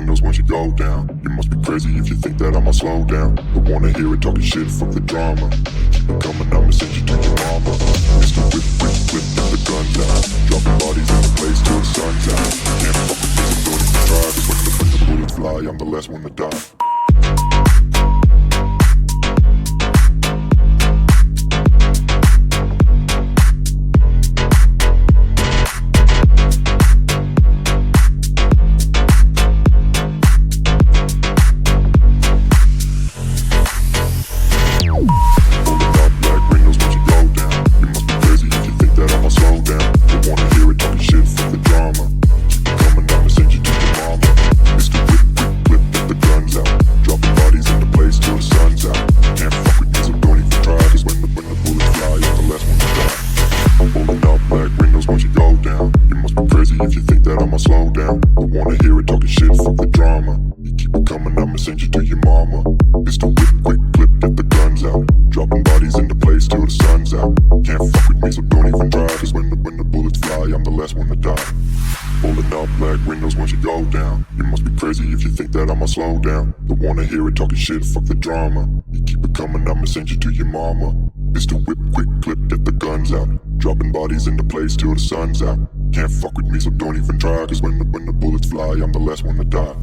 windows once you go down. You must be crazy if you think that I'ma slow down. Don't wanna hear it talking shit, fuck the drama. Keep it coming, I'ma send you to your mama. Mr. Whip, whip, whip, get the guns out. Dropping bodies in the place till the sun's out. Can't fuck with me, so don't even try. Cause when the bullets fly, I'm the last one to die. If you think that I'ma slow down, don't wanna hear it talking shit, fuck the drama. You keep it coming, I'ma send you to your mama. Mr. Whip, quick clip, get the guns out. Dropping bodies into place till the sun's out. Can't fuck with me, so don't even try. Cause when the bullets fly, I'm the last one to die. Pulling up black windows once you go down. You must be crazy if you think that I'ma slow down. Don't wanna hear it talking shit, fuck the drama. You keep it coming, I'ma send you to your mama. Mr. Whip, quick clip, get the guns out. Dropping bodies into place till the sun's out. Can't fuck with me, so don't even try. Cause when the bullets fly, I'm the last one to die.